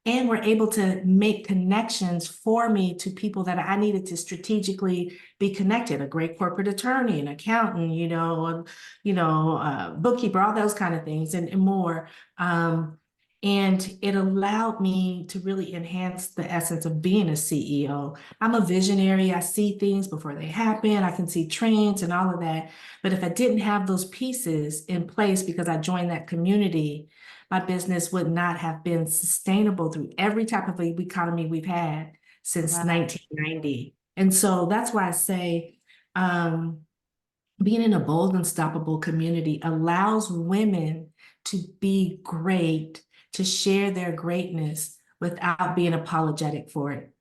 and were able to make connections for me to people that I needed to strategically be connected. A great corporate attorney, an accountant, bookkeeper, all those kind of things, and more. And it allowed me to really enhance the essence of being a CEO. I'm a visionary. I see things before they happen. I can see trends and all of that. But if I didn't have those pieces in place because I joined that community, my business would not have been sustainable through every type of economy we've had since Wow. 1990. And so that's why I say, being in a bold, unstoppable community allows women to be great, to share their greatness without being apologetic for it.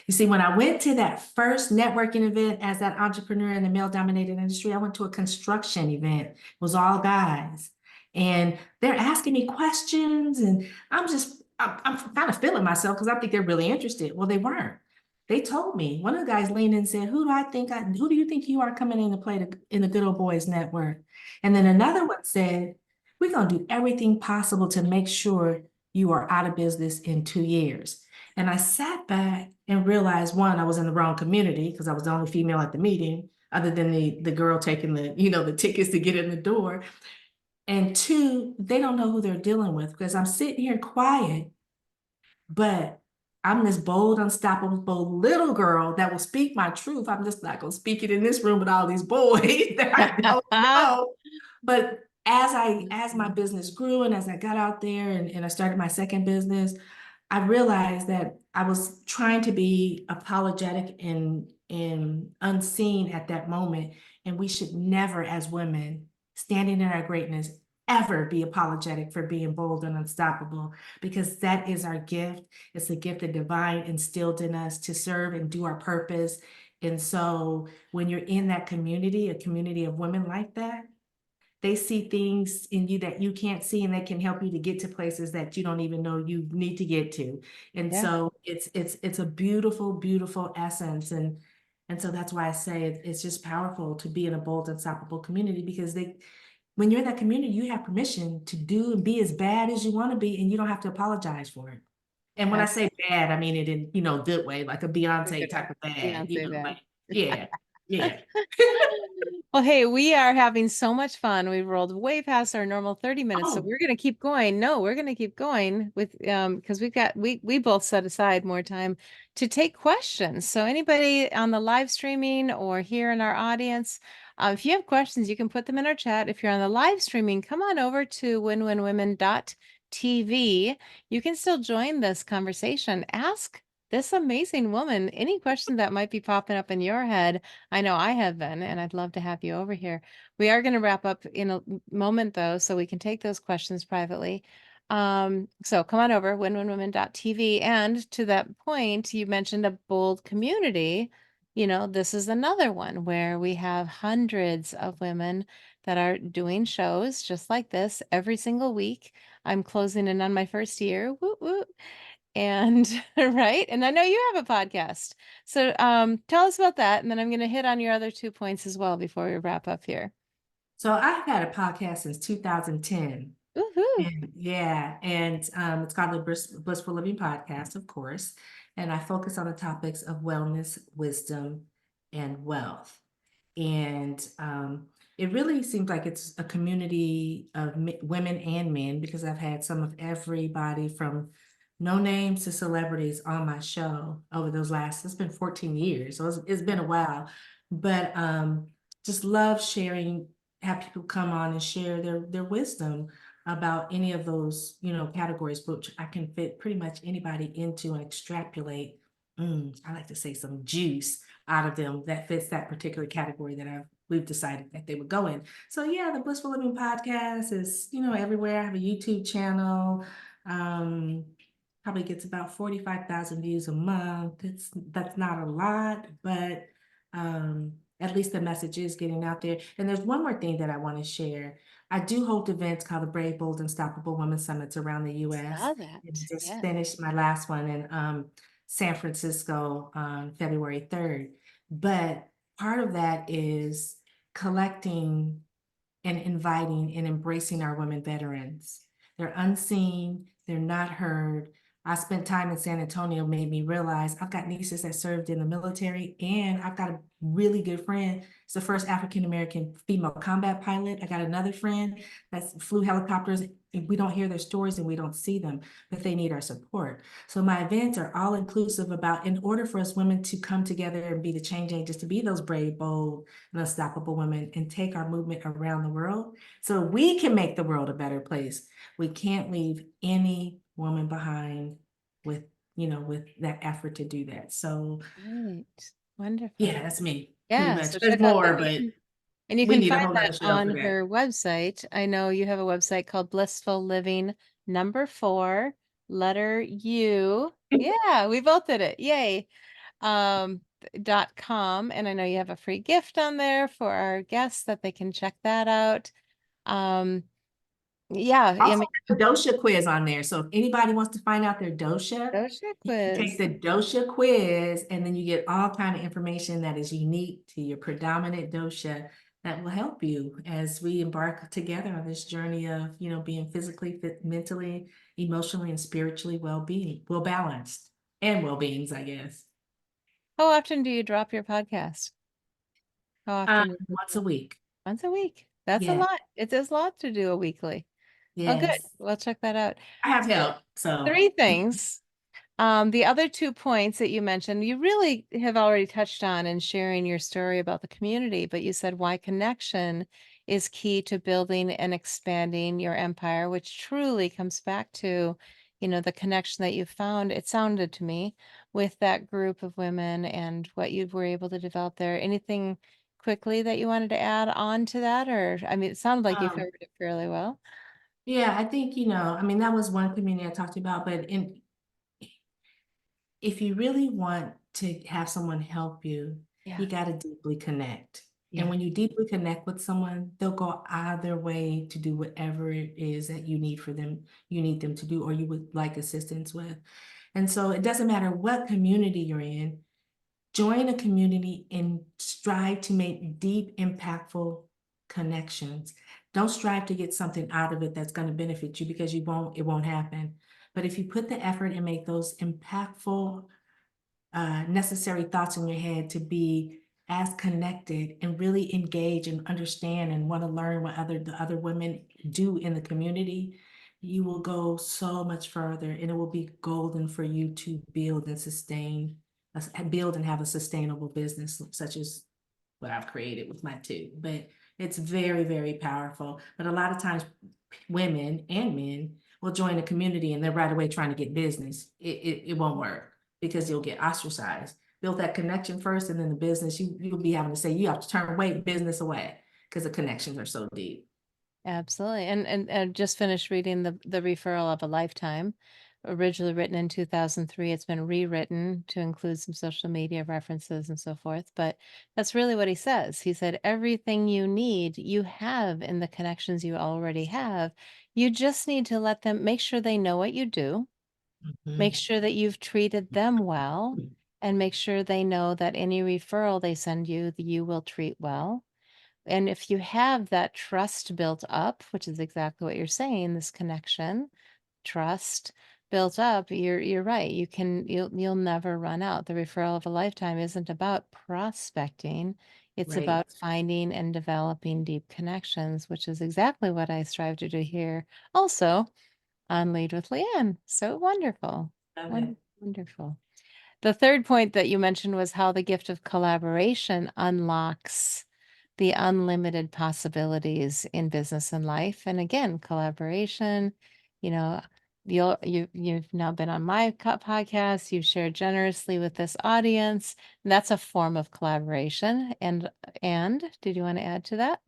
You see, when I went to that first networking event as that entrepreneur in the male-dominated industry, I went to a construction event. It was all guys. And they're asking me questions, and I'm kind of feeling myself because I think they're really interested. Well, they weren't. They told me, one of the guys leaned in and said, who do you think you are coming in to play in the Good Old Boys Network? And then another one said, we're going to do everything possible to make sure you are out of business in 2 years. And I sat back and realized, one, I was in the wrong community because I was the only female at the meeting, other than the girl taking the tickets to get in the door. And two, they don't know who they're dealing with, because I'm sitting here quiet, but I'm this bold, unstoppable little girl that will speak my truth. I'm just not going to speak it in this room with all these boys that I don't know. But as my business grew, and as I got out there, and I started my second business, I realized that I was trying to be apologetic and unseen at that moment. And we should never, as women, standing in our greatness, ever be apologetic for being bold and unstoppable, because that is our gift. It's a gift that divine instilled in us to serve and do our purpose. And so when you're in that community, a community of women like that, they see things in you that you can't see, and they can help you to get to places that you don't even know you need to get to. And Yeah. so it's a beautiful, beautiful essence. And so that's why I say it's just powerful to be in a bold, unstoppable community, because when you're in that community, you have permission to do and be as bad as you want to be, and you don't have to apologize for it. And when I say bad, I mean it in, good way, like a Beyonce type of bad, Beyonce bad. like, yeah, yeah. Well, hey, we are having so much fun. We rolled way past our normal 30 minutes, so Oh, we're going to keep going. No, we're going to keep going with because we both set aside more time to take questions. So anybody on the live streaming or here in our audience, if you have questions, you can put them in our chat. If you're on the live streaming, come on over to winwinwomen.tv. You can still join this conversation. Ask this amazing woman any question that might be popping up in your head. I know I have been, and I'd love to have you over here. We are going to wrap up in a moment, though, so we can take those questions privately. So come on over, winwinwomen.tv. And to that point, you mentioned a bold community. This is another one where we have hundreds of women that are doing shows just like this every single week. I'm closing in on my first year. Woo woo. And right. And I know you have a podcast. So tell us about that. And then I'm going to hit on your other 2 points as well before we wrap up here. so I've had a podcast since 2010. Woohoo. And yeah, and it's called the Blissful Living Podcast, of course. And I focus on the topics of wellness, wisdom, and wealth. And it really seems like it's a community of women and men, because I've had some of everybody from no names to celebrities on my show over those last, it's been 14 years. So it's been a while, but just love sharing, have people come on and share their wisdom about any of those, categories, which I can fit pretty much anybody into and extrapolate, I like to say, some juice out of them that fits that particular category that we've decided that they would go in. So yeah, the Blissful Living Podcast is, everywhere. I have a YouTube channel. Probably gets about 45,000 views a month. That's not a lot, but at least the message is getting out there. And there's one more thing that I want to share. I do hold events called the Brave, Bold, Unstoppable Women Summits around the US. Saw And that. just Yeah. finished my last one in San Francisco on February 3rd. But part of that is collecting and inviting and embracing our women veterans. They're unseen, they're not heard. I spent time in San Antonio, made me realize I've got nieces that served in the military, and I've got a really good friend. It's the first African American female combat pilot. I got another friend that flew helicopters. We don't hear their stories and we don't see them, but they need our support. So my events are all inclusive about, in order for us women to come together and be the change agents, to be those brave, bold, and unstoppable women and take our movement around the world so we can make the world a better place. We can't leave any woman behind with, with that effort to do that. So Right. Wonderful. yeah, that's me pretty Yeah. much. So There's check out more, and but you we can need a find whole that other show on for that. her website. I know you have a website called Blissful Living number 4, letter U. Yeah, we both did it. Yay. Um, .com. And I know you have a free gift on there for our guests that they can check that out. Um, yeah, I Also, mean, the dosha quiz on there. So if anybody wants to find out their dosha, dosha you can take quiz. the dosha quiz, and then you get all kind of information that is unique to your predominant dosha that will help you as we embark together on this journey of, being physically fit, mentally, emotionally, and spiritually well balanced, and well-beings, I guess. How often do you drop your podcast? How often? Once a week. Once a week. That's a Yeah. lot. It is a lot to do a weekly. Oh, good. Yes. We'll check that out. I have help. So 3 things. The other 2 points that you mentioned, you really have already touched on in sharing your story about the community, but you said why connection is key to building and expanding your empire, which truly comes back to, the connection that you found, it sounded to me, with that group of women and what you were able to develop there. Anything quickly that you wanted to add on to that? Or, I mean, it sounded like you um, covered it fairly well. yeah, I think, I mean, that was one community I talked about, but if you really want to have someone help you, Yeah. you got to deeply connect. And Yeah. when you deeply connect with someone, they'll go out of their way to do whatever it is that you need them to do, or you would like assistance with. And so it doesn't matter what community you're in, join a community and strive to make deep, impactful connections. Don't strive to get something out of it that's going to benefit you, because it won't happen. But if you put the effort and make those impactful, necessary thoughts in your head to be as connected and really engage and understand and want to learn what the other women do in the community, you will go so much further, and it will be golden for you to build and sustain, build and have a sustainable business such as what I've created with my two. But it's very, very powerful. But a lot of times women and men will join a community and they're right away trying to get business. It won't work, because you'll get ostracized. Build that connection first, and then the business, you'll be having to say, you have to turn away business away, because the connections are so deep. Absolutely. And just finished reading the Referral of a Lifetime, originally written in 2003. It's been rewritten to include some social media references and so forth. But that's really what he says. He said, everything you need, you have in the connections you already have. You just need to let them make sure they know what you do, make Mhm. sure that you've treated them well, and make sure they know that any referral they send you, you will treat well. And if you have that trust built up, which is exactly what you're saying, this connection, trust, built up, you're right. You'll never run out. The referral of a lifetime isn't about prospecting. It's Right. about finding and developing deep connections, which is exactly what I strive to do here. Also on Lead with LeAnn. So wonderful. Love it. Wonderful. The third point that you mentioned was how the gift of collaboration unlocks the unlimited possibilities in business and life. And again, collaboration, you know, you've now been on my podcast, you've shared generously with this audience. And that's a form of collaboration. And did you want to add to that?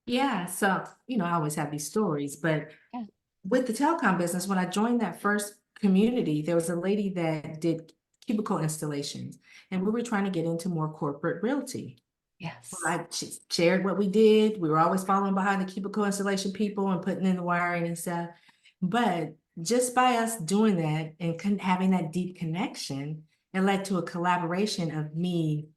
Yeah. So, I always have these stories, but Yeah. with the telecom business, when I joined that first community, there was a lady that did cubicle installations, and we were trying to get into more corporate realty. Well, Yes. I shared what we did. We were always following behind the cubicle installation people and putting in the wiring and stuff. But just by us doing that and having that deep connection, it led to a collaboration of me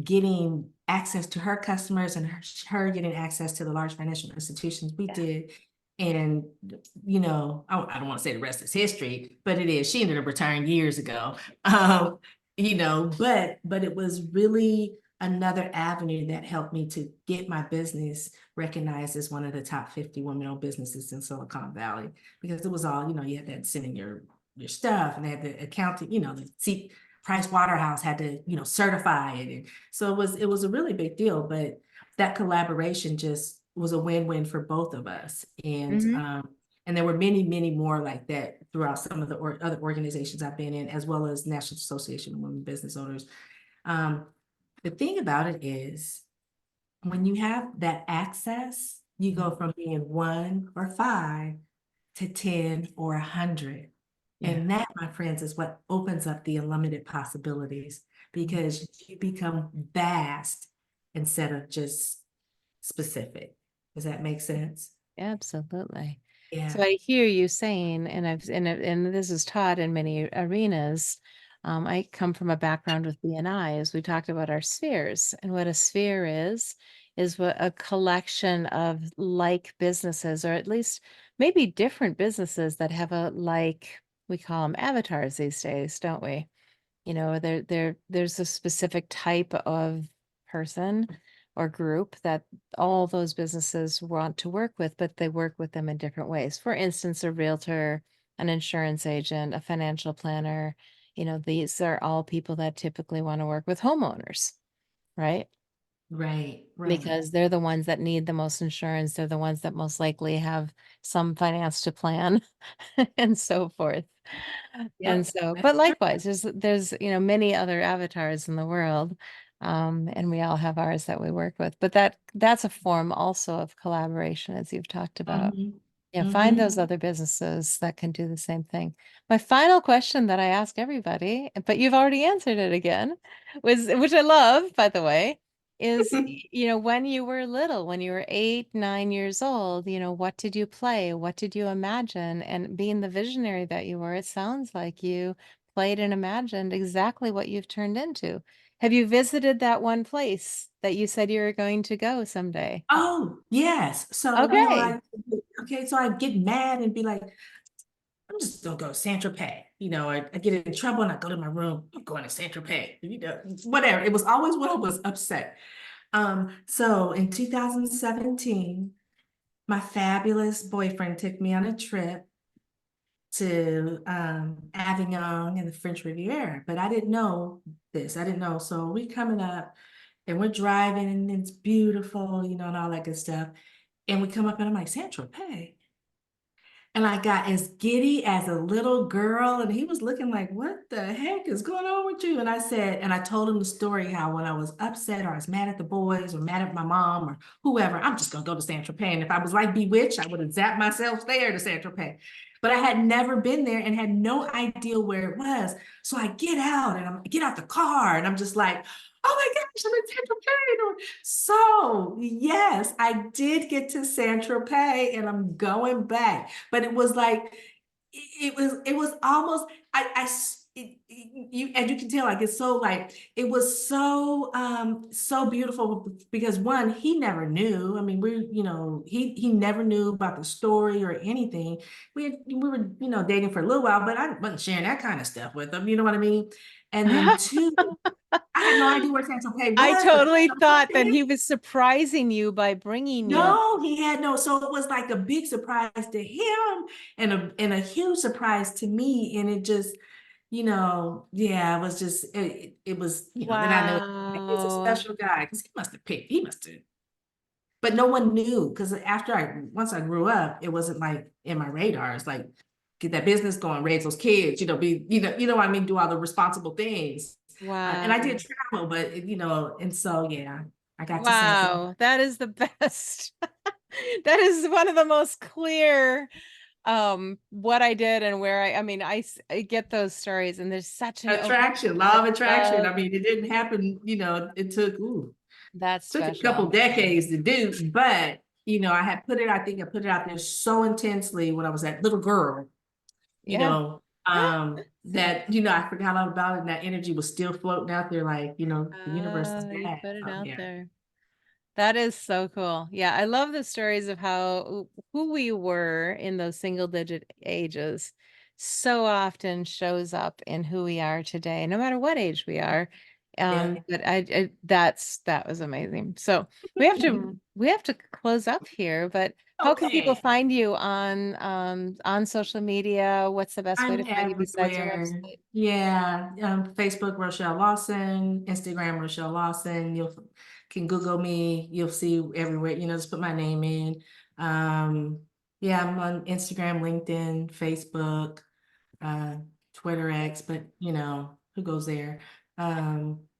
getting access to her customers and her getting access to the large financial institutions we Yeah. did. And, I don't want to say the rest is history, but it is. She ended up retiring years ago. But it was really another avenue that helped me to get my business recognized as one of the top 50 women-owned businesses in Silicon Valley, because it was all, you had to send in your stuff, and they had the accounting, the Price Waterhouse had to, certify it. And so it was a really big deal, but that collaboration just was a win-win for both of us. Hmm. And there were many, many more like that throughout some of the other organizations I've been in, as well as National Association of Women Business Owners. The thing about it is, when you have that access, you go from being 1 or 5 to 10 or 100. Yeah. And that, my friends, is what opens up the unlimited possibilities, because you become vast instead of just specific. Does that make sense? Absolutely. So Yeah. I hear you saying, and this is taught in many arenas. I come from a background with BNI, as we talked about our spheres, and what a sphere is what a collection of like businesses, or at least maybe different businesses that have a like. We call them avatars these days, don't we? There's a specific type of person or group that all those businesses want to work with, but they work with them in different ways. For instance, a realtor, an insurance agent, a financial planner, these are all people that typically want to work with homeowners, right? Right, right. Because they're the ones that need the most insurance. They're the ones that most likely have some finance to plan and so forth. And Yep, so, that's but true. likewise, there's many other avatars in the world, and we all have ours that we work with. But that's a form also of collaboration, as you've talked about. Mhm, Yeah, find those mhm. other businesses that can do the same thing. My final question that I ask everybody, but you've already answered it again, which I love, by the way, is, when you were little, when you were 8, 9 years old, what did you play? What did you imagine? And being the visionary that you were, it sounds like you played and imagined exactly what you've turned into. Have you visited that one place that you said you were going to go someday? Oh, yes. So, Okay. I get mad and be like, I'm just gonna go to Saint Tropez. I get in trouble and I go to my room. I'm going to Saint Tropez. Whatever. It was always when I was upset. So in 2017, my fabulous boyfriend took me on a trip to Avignon and the French Riviera, but I didn't know this. I didn't know. So we coming up and we're driving and it's beautiful, and all that good stuff. And we come up and I'm like, Saint Tropez. And I got as giddy as a little girl. And he was looking like, what the heck is going on with you? And I told him the story how when I was upset or I was mad at the boys or mad at my mom or whoever, I'm just going to go to Saint Tropez. And if I was like Bewitched, I would have zapped myself there to Saint Tropez. But I had never been there and had no idea where it was. So I get out and I get out the car and I'm just like, oh my gosh, I'm in Saint Tropez. So yes, I did get to Saint Tropez and I'm going back. But it was like, it was almost, you, as you can tell, like it's so like it was so so beautiful because one, he never knew. I mean, he never knew about the story or anything. We were, dating for a little while, but I wasn't sharing that kind of stuff with him, you know what I mean? And then two, I had no idea where Santa Pay I was, but totally I thought talked to that him. he was surprising you by bringing you. No, he had no. So it was like a big surprise to him and a huge surprise to me. And it just, yeah, it was just it was, then I know he's a Wow. special guy because he must have, but no one knew because once I grew up, it wasn't like in my radar. It's like get that business going, raise those kids, what I mean, do all the responsible things. And I did Wow. travel, but and so yeah, I got to send some. Wow. That is the best. That is one of the most clear what I did and where I mean I get those stories and there's such an openness Attraction, law of of attraction. love. I mean, it didn't happen, it That's took a couple special. decades to do, but I think I put it out there so intensely when I was that little girl, you Yeah. know, that, I forgot all about it and that energy was still floating out there like, the universe is You that put it out out there. there. That is so cool. Yeah, I love the stories of how who we were in those single digit ages so often shows up in who we are today, no matter what age we are. Yeah. But that was amazing. So we have to close up here, but how can people Okay. find you on social media? What's the best way to I'm find you besides your everywhere. website? Yeah. Facebook, Rochel Lawson, Instagram, Rochel Lawson. You can Google me. You'll see everywhere. Just put my name in. Um, yeah, I'm on Instagram, LinkedIn, Facebook, uh, Twitter X, but who goes there?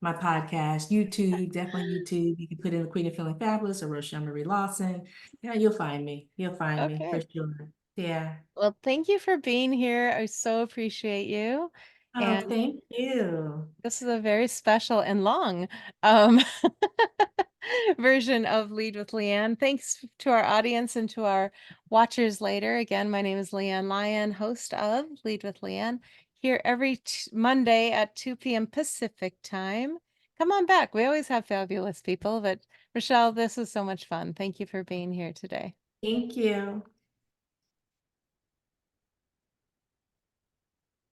My podcast, YouTube, definitely YouTube. You can put in the Queen of Feeling Fabulous or Rochelle Marie Lawson. Yeah, you'll find me. You'll find me for Okay. sure. Yeah. Well, thank you for being here. I so appreciate you. Oh, And thank you. this is a very special and long um, version of Lead with LeAnn. Thanks to our audience and to our watchers later. Again, my name is LeAnn Lyon, host of Lead with LeAnn, here every Monday at 2 p.m. Pacific time. Come on back. We always have fabulous people, but Rochelle, this was so much fun. Thank you for being here today. Thank you.